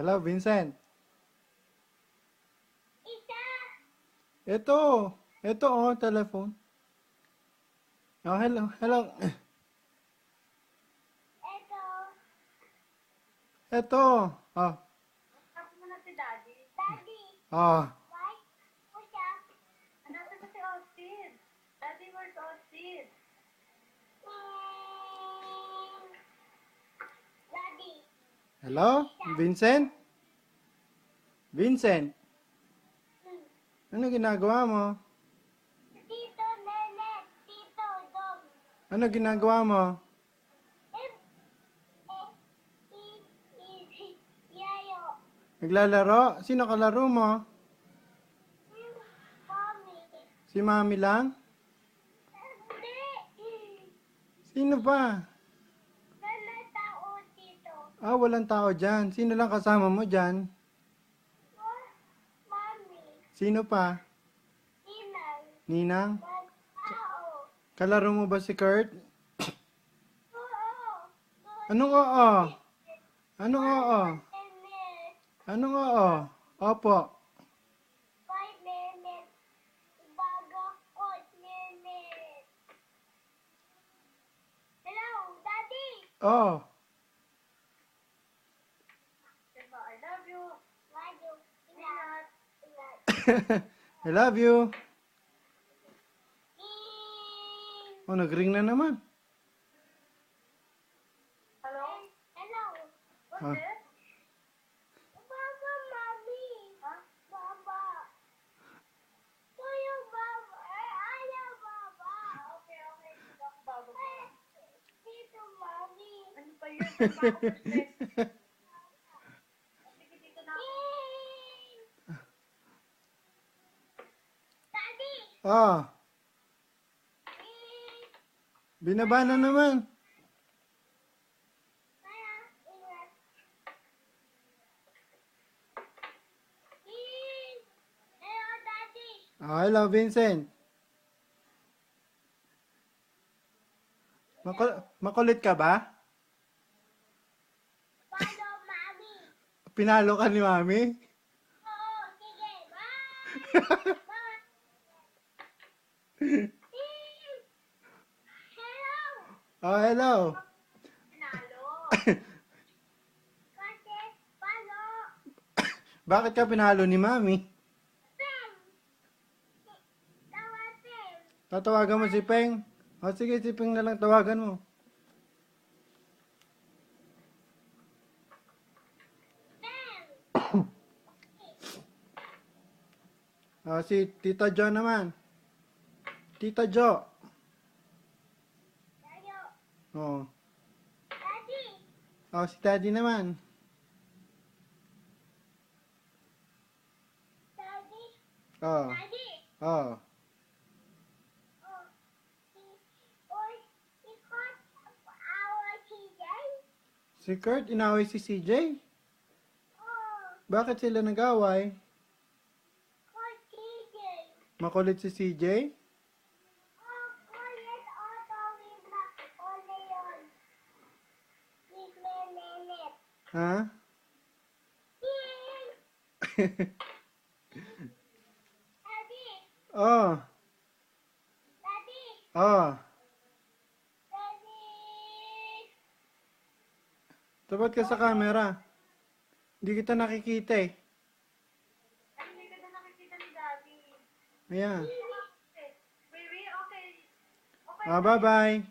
Hello, Vincent. Isa. Ito. Ito, oh, telephone. Oh, hello, hello. Ito. Ito. Oh, Tapos mo na si Daddy. Daddy. oh. Why? Pusa. Hanapin mo si Austin. Daddy, where's Austin? Daddy. Hello, Vincent? Vincent, ano ginagawa mo? Tito Nene. Tito Dog. Ano ginagawa mo? Yayo. Naglalaro? Sino kalaro mo? Mommy. Si Mami lang? Hindi. Sino pa? Wala tao dito. Ah, walang tao dyan. Sino lang kasama mo dyan? Mommy. Sino pa? Inang. Ninang? Wala tao. Kalaro mo ba si Kurt? Oo. Anong oo? Anong oo? Minutes. Anong oo? Opo. 5 minutes. Bago ko minutes. Hello, Daddy. Oh. Diba, I love you. Love you. Ingat. I love you. Ingat. Oh, nag-ring na naman. Hello? Hello. What's Ah. this? Baba, Mommy. Ha? Baba. Tuyo, Baba. Ayaw, Baba. Okay, okay. Bago ba? Dito, Mommy. Ano pa yun? Ano pa ako first? Sige, dito na ako. Daddy. Oh, binaba na naman. Kaya, ingat. Hello, Daddy. Oh, hello, Vincent. Makulit ka ba? Paano, Mommy? Pinalo ka ni Mami? Oo, sige. Bye. Bye. Hello. Oh, hello. Pinalo. Kasi, paano? Bakit ka pinalo ni Mami? Pem. Tawasin. Tatawagan mo si Peng? Oh, sige, si Peng na lang tawagan mo. Pem. Oh, si Tita Jo naman. Tita Jo. Tayo. Oh. Daddy. Oh, si Daddy naman. Daddy. Oh. Daddy. Oh. Oh. Oy, ikot our TJ. Si Kurt, inaway si CJ? Oh, Bakit sila nag-away? for TJ. Makulit si CJ? Oh, kulit auto lima. Ole yun. Minute. Ha? Daddy. Oh. Daddy. Oh. Daddy. Tapat ka sa camera. Hindi kita nakikita eh. Ay, hindi ka na nakikita ni Daddy. Ayan. Okay. Baby, okay. Okay. Ah, bye-bye.